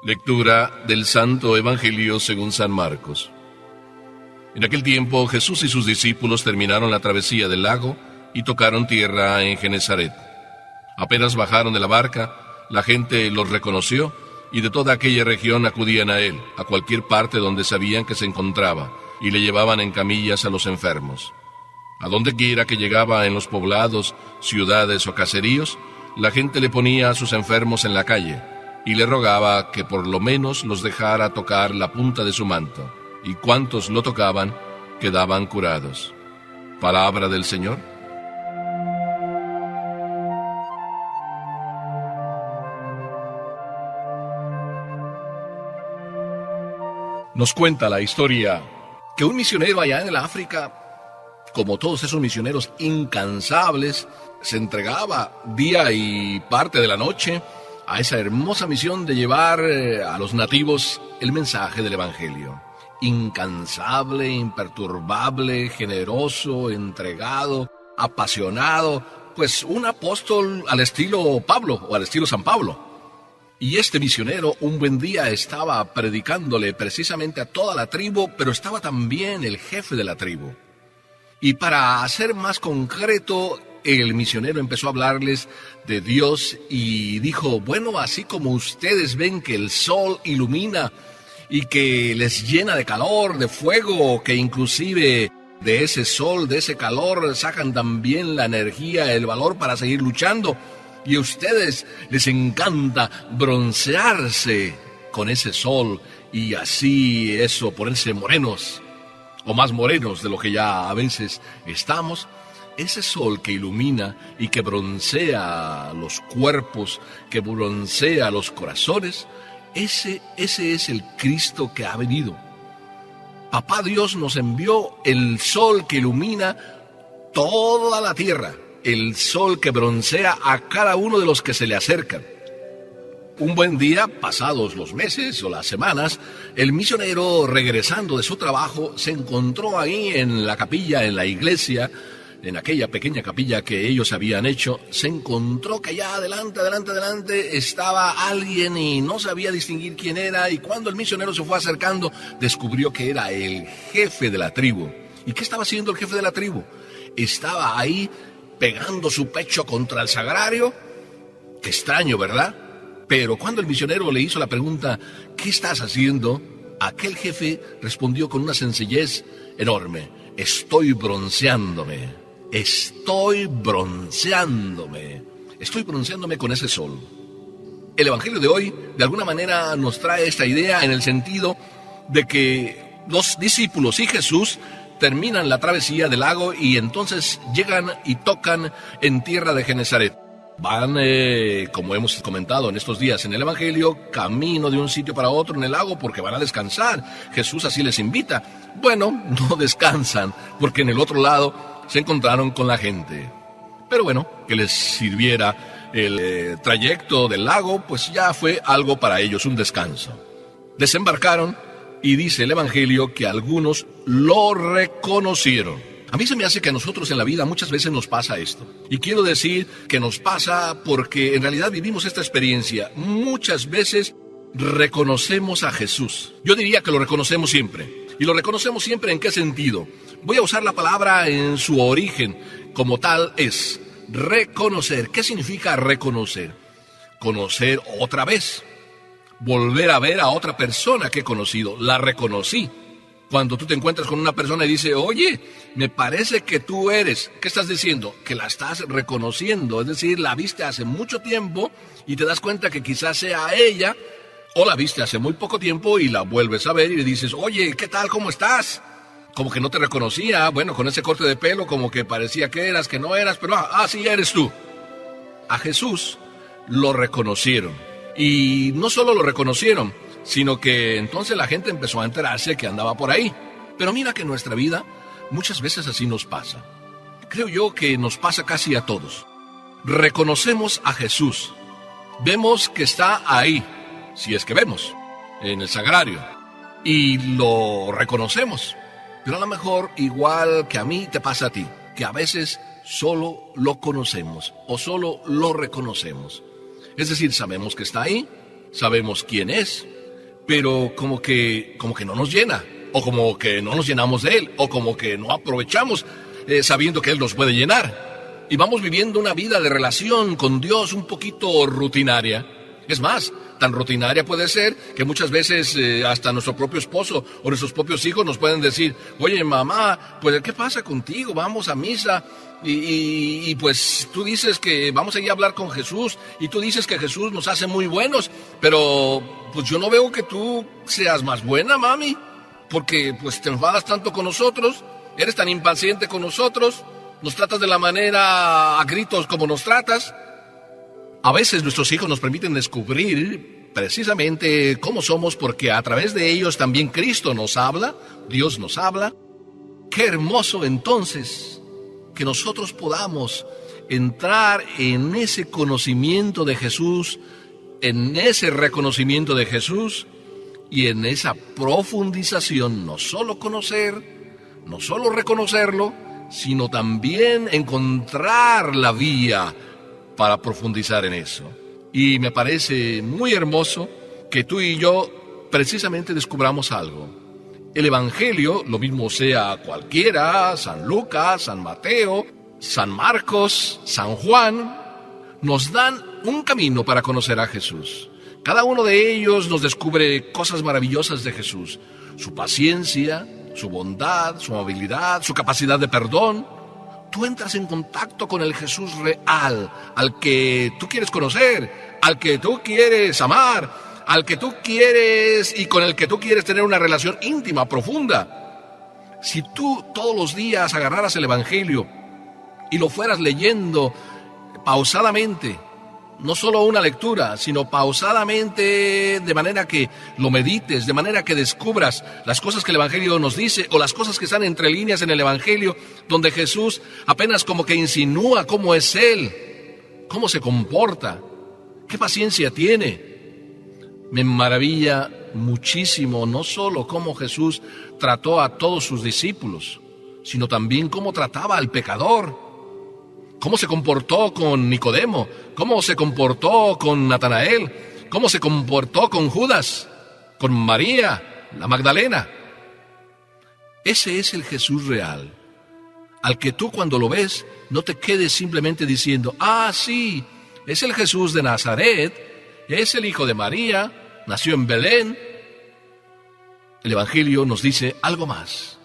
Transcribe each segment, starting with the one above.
Lectura del Santo Evangelio según San Marcos. En aquel tiempo Jesús y sus discípulos terminaron la travesía del lago y tocaron tierra en Genesaret. Apenas bajaron de la barca, la gente los reconoció y de toda aquella región acudían a él, a cualquier parte donde sabían que se encontraba, y le llevaban en camillas a los enfermos. A donde quiera que llegaba en los poblados, ciudades o caseríos, la gente le ponía a sus enfermos en la calle y le rogaba que por lo menos los dejara tocar la punta de su manto, y cuantos lo tocaban quedaban curados. Palabra del Señor. Nos cuenta la historia que un misionero allá en el África, como todos esos misioneros incansables, se entregaba día y parte de la noche a esa hermosa misión de llevar a los nativos el mensaje del Evangelio. Incansable, imperturbable, generoso, entregado, apasionado, pues un apóstol al estilo Pablo o al estilo San Pablo. Y este misionero un buen día estaba predicándole precisamente a toda la tribu, pero estaba también el jefe de la tribu. Y para ser más concreto, el misionero empezó a hablarles de Dios y dijo, bueno, así como ustedes ven que el sol ilumina y que les llena de calor, de fuego, que inclusive de ese sol, de ese calor, sacan también la energía, el valor para seguir luchando, y a ustedes les encanta broncearse con ese sol y así eso, ponerse morenos, o más morenos de lo que ya a veces estamos. Ese sol que ilumina y que broncea los cuerpos, que broncea los corazones, ese es el Cristo que ha venido. Papá Dios nos envió el sol que ilumina toda la tierra, el sol que broncea a cada uno de los que se le acercan. Un buen día, pasados los meses o las semanas, el misionero, regresando de su trabajo, se encontró ahí en la capilla, en la iglesia, en aquella pequeña capilla que ellos habían hecho, se encontró que allá adelante estaba alguien y no sabía distinguir quién era, y cuando el misionero se fue acercando, descubrió que era el jefe de la tribu. ¿Y qué estaba haciendo el jefe de la tribu? Estaba ahí pegando su pecho contra el sagrario. Qué extraño, ¿verdad? Pero cuando el misionero le hizo la pregunta, ¿qué estás haciendo?, aquel jefe respondió con una sencillez enorme: estoy bronceándome. Estoy bronceándome con ese sol. El Evangelio de hoy, de alguna manera, nos trae esta idea en el sentido de que los discípulos y Jesús terminan la travesía del lago y entonces llegan y tocan en tierra de Genesaret. Van, como hemos comentado en estos días en el Evangelio, camino de un sitio para otro en el lago porque van a descansar. Jesús así les invita. Bueno, no descansan porque en el otro lado se encontraron con la gente. Pero bueno, que les sirviera el trayecto del lago, pues ya fue algo para ellos, un descanso. Desembarcaron y dice el Evangelio que algunos lo reconocieron. A mí se me hace que a nosotros en la vida muchas veces nos pasa esto. Y quiero decir que nos pasa porque en realidad vivimos esta experiencia. Muchas veces reconocemos a Jesús. Yo diría que lo reconocemos siempre. ¿Y lo reconocemos siempre en qué sentido? Voy a usar la palabra en su origen. Como tal es reconocer. ¿Qué significa reconocer? Conocer otra vez. Volver a ver a otra persona que he conocido. La reconocí. Cuando tú te encuentras con una persona y dice, oye, me parece que tú eres, ¿qué estás diciendo? Que la estás reconociendo, es decir, la viste hace mucho tiempo y te das cuenta que quizás sea ella, o la viste hace muy poco tiempo y la vuelves a ver y le dices, oye, ¿qué tal? ¿Cómo estás? Como que no te reconocía, bueno, con ese corte de pelo, como que parecía que eras, que no eras, pero sí eres tú. A Jesús lo reconocieron, y no solo lo reconocieron, sino que entonces la gente empezó a enterarse que andaba por ahí. Pero mira que en nuestra vida muchas veces así nos pasa. Creo yo que nos pasa casi a todos. Reconocemos a Jesús. Vemos que está ahí, si es que vemos, en el sagrario. Y lo reconocemos. Pero a lo mejor, igual que a mí, te pasa a ti, que a veces solo lo conocemos o solo lo reconocemos. Es decir, sabemos que está ahí, sabemos quién es, pero como que no nos llena, o como que no nos llenamos de Él, o como que no aprovechamos sabiendo que Él nos puede llenar. Y vamos viviendo una vida de relación con Dios un poquito rutinaria. Es más, tan rutinaria puede ser que muchas veces hasta nuestro propio esposo o nuestros propios hijos nos pueden decir: oye, mamá, pues ¿qué pasa contigo? Vamos a misa y pues tú dices que vamos a ir a hablar con Jesús y tú dices que Jesús nos hace muy buenos, pero pues yo no veo que tú seas más buena, mami, porque pues te enfadas tanto con nosotros, eres tan impaciente con nosotros, nos tratas de la manera a gritos como nos tratas. A veces nuestros hijos nos permiten descubrir precisamente cómo somos, porque a través de ellos también Cristo nos habla, Dios nos habla. Qué hermoso entonces que nosotros podamos entrar en ese conocimiento de Jesús, en ese reconocimiento de Jesús y en esa profundización, no solo conocer, no solo reconocerlo, sino también encontrar la vía para profundizar en eso. Y me parece muy hermoso que tú y yo precisamente descubramos algo. El Evangelio, lo mismo sea cualquiera, San Lucas, San Mateo, San Marcos, San Juan, nos dan un camino para conocer a Jesús. Cada uno de ellos nos descubre cosas maravillosas de Jesús. Su paciencia, su bondad, su amabilidad, su capacidad de perdón. Tú entras en contacto con el Jesús real, al que tú quieres conocer, al que tú quieres amar, al que tú quieres y con el que tú quieres tener una relación íntima, profunda. Si tú todos los días agarraras el Evangelio y lo fueras leyendo pausadamente, no solo una lectura, sino pausadamente, de manera que lo medites, de manera que descubras las cosas que el Evangelio nos dice o las cosas que están entre líneas en el Evangelio, donde Jesús apenas como que insinúa cómo es Él, cómo se comporta, qué paciencia tiene. Me maravilla muchísimo no solo cómo Jesús trató a todos sus discípulos, sino también cómo trataba al pecador. Cómo se comportó con Nicodemo, cómo se comportó con Natanael, cómo se comportó con Judas, con María, la Magdalena. Ese es el Jesús real, al que tú cuando lo ves no te quedes simplemente diciendo: ah, sí, es el Jesús de Nazaret, es el hijo de María, nació en Belén. El Evangelio nos dice algo más,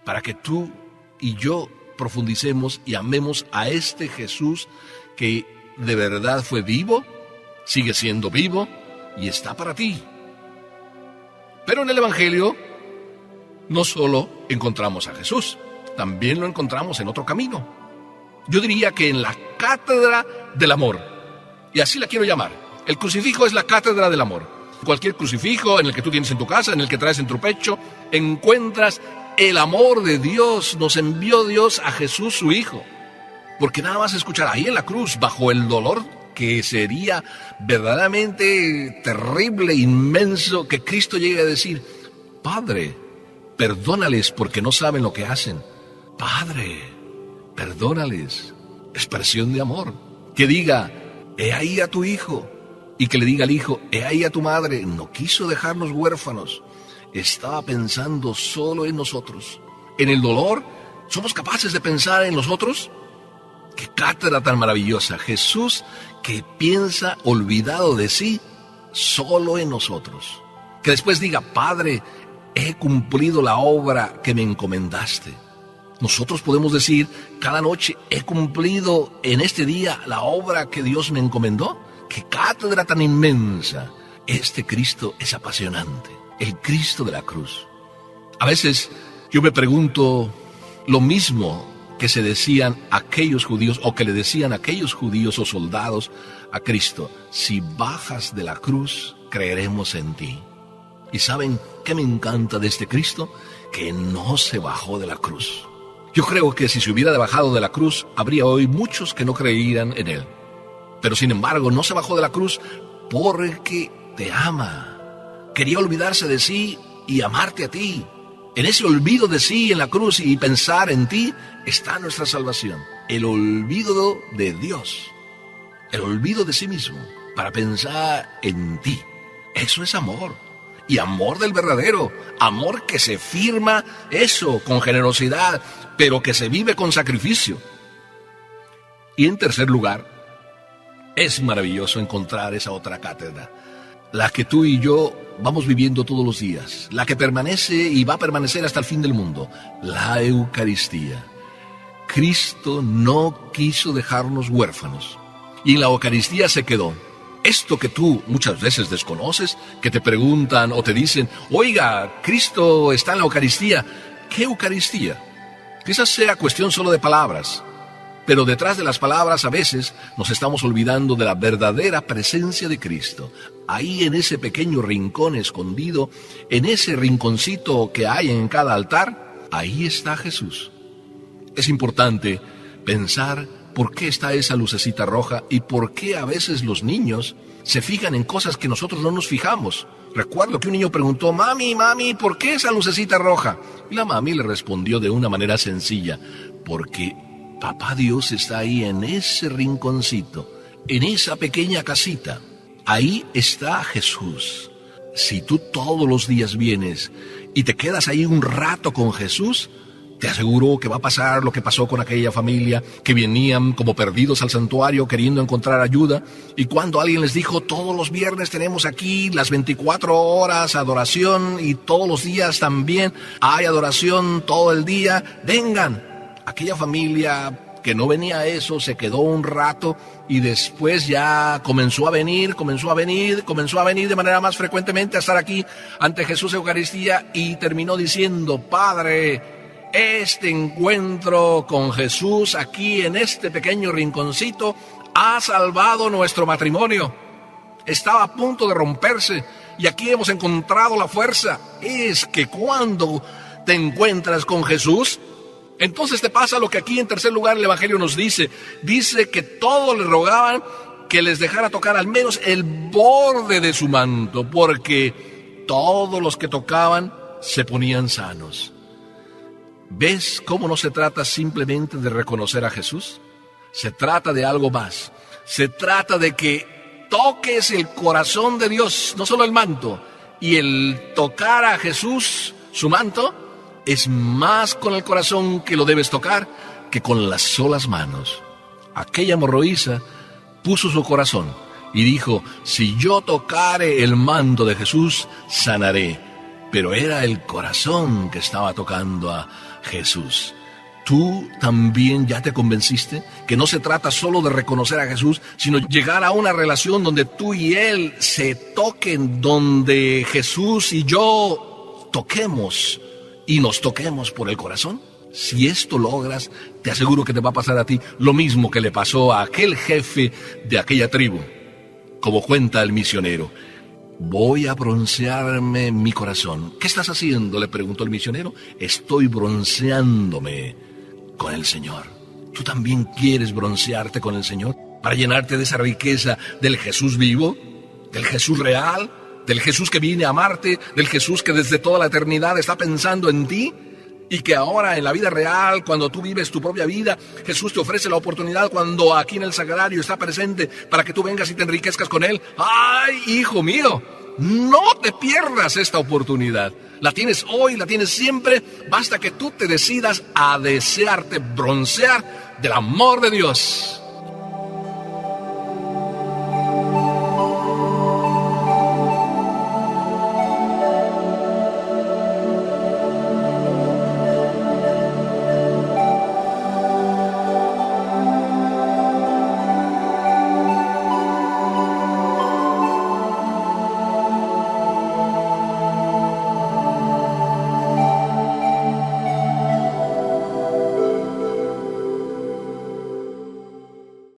para que tú y yo profundicemos y amemos a este Jesús que de verdad fue vivo, sigue siendo vivo y está para ti. Pero en el Evangelio no solo encontramos a Jesús, también lo encontramos en otro camino. Yo diría que en la cátedra del amor, y así la quiero llamar. El crucifijo es la cátedra del amor. Cualquier crucifijo en el que tú tienes en tu casa, en el que traes en tu pecho, encuentras el amor de Dios. Nos envió Dios a Jesús su Hijo, porque nada más escuchar ahí en la cruz, bajo el dolor que sería verdaderamente terrible, inmenso, que Cristo llegue a decir: Padre, perdónales porque no saben lo que hacen. Padre, perdónales. Expresión de amor. Que diga: he ahí a tu hijo. Y que le diga al hijo: he ahí a tu madre. No quiso dejarnos huérfanos. Estaba pensando solo en nosotros. En el dolor, ¿somos capaces de pensar en nosotros? ¡Qué cátedra tan maravillosa! Jesús que piensa olvidado de sí, solo en nosotros. Que después diga: Padre, he cumplido la obra que me encomendaste. Nosotros podemos decir cada noche: he cumplido en este día la obra que Dios me encomendó. ¡Qué cátedra tan inmensa! Este Cristo es apasionante. El Cristo de la cruz. A veces yo me pregunto lo mismo que se decían aquellos judíos, o que le decían aquellos judíos o soldados a Cristo: si bajas de la cruz, creeremos en ti. ¿Y saben qué me encanta de este Cristo? Que no se bajó de la cruz. Yo creo que si se hubiera bajado de la cruz, habría hoy muchos que no creerían en Él. Pero sin embargo, no se bajó de la cruz porque te ama. Quería olvidarse de sí y amarte a ti. En ese olvido de sí en la cruz y pensar en ti está nuestra salvación. El olvido de Dios. El olvido de sí mismo para pensar en ti. Eso es amor. Y amor del verdadero. Amor que se firma, eso, con generosidad, pero que se vive con sacrificio. Y en tercer lugar, es maravilloso encontrar esa otra cátedra. La que tú y yo vamos viviendo todos los días. La que permanece y va a permanecer hasta el fin del mundo. La Eucaristía. Cristo no quiso dejarnos huérfanos. Y en la Eucaristía se quedó. Esto que tú muchas veces desconoces, que te preguntan o te dicen, oiga, Cristo está en la Eucaristía. ¿Qué Eucaristía? Quizás sea cuestión solo de palabras. Pero detrás de las palabras a veces nos estamos olvidando de la verdadera presencia de Cristo. Ahí en ese pequeño rincón escondido, en ese rinconcito que hay en cada altar, ahí está Jesús. Es importante pensar por qué está esa lucecita roja y por qué a veces los niños se fijan en cosas que nosotros no nos fijamos. Recuerdo que un niño preguntó, mami, ¿por qué esa lucecita roja? Y la mami le respondió de una manera sencilla, porque Papá Dios está ahí en ese rinconcito, en esa pequeña casita. Ahí está Jesús. Si tú todos los días vienes y te quedas ahí un rato con Jesús, te aseguro que va a pasar lo que pasó con aquella familia que venían como perdidos al santuario queriendo encontrar ayuda. Y cuando alguien les dijo, todos los viernes tenemos aquí las 24 horas adoración y todos los días también hay adoración todo el día, vengan. Aquella familia que no venía a eso se quedó un rato y después ya comenzó a venir de manera más frecuentemente a estar aquí ante Jesús Eucaristía y terminó diciendo, Padre, este encuentro con Jesús aquí en este pequeño rinconcito ha salvado nuestro matrimonio. Estaba a punto de romperse y aquí hemos encontrado la fuerza. Es que cuando te encuentras con Jesús, entonces te pasa lo que aquí en tercer lugar el Evangelio nos dice. Dice que todos le rogaban que les dejara tocar al menos el borde de su manto, porque todos los que tocaban se ponían sanos. ¿Ves cómo no se trata simplemente de reconocer a Jesús? Se trata de algo más. Se trata de que toques el corazón de Dios, no solo el manto. Y el tocar a Jesús, su manto, es más con el corazón que lo debes tocar que con las solas manos. Aquella hemorroísa puso su corazón y dijo, si yo tocare el manto de Jesús, sanaré. Pero era el corazón que estaba tocando a Jesús. ¿Tú también ya te convenciste que no se trata solo de reconocer a Jesús, sino llegar a una relación donde tú y Él se toquen, donde Jesús y yo toquemos y nos toquemos por el corazón? Si esto logras, te aseguro que te va a pasar a ti lo mismo que le pasó a aquel jefe de aquella tribu. Como cuenta el misionero, voy a broncearme mi corazón. ¿Qué estás haciendo?, le preguntó el misionero. Estoy bronceándome con el Señor. ¿Tú también quieres broncearte con el Señor para llenarte de esa riqueza del Jesús vivo, del Jesús real, del Jesús que viene a amarte, del Jesús que desde toda la eternidad está pensando en ti y que ahora en la vida real, cuando tú vives tu propia vida, Jesús te ofrece la oportunidad cuando aquí en el sagrario está presente para que tú vengas y te enriquezcas con Él? ¡Ay, hijo mío! No te pierdas esta oportunidad. La tienes hoy, la tienes siempre. Basta que tú te decidas a desearte broncear del amor de Dios.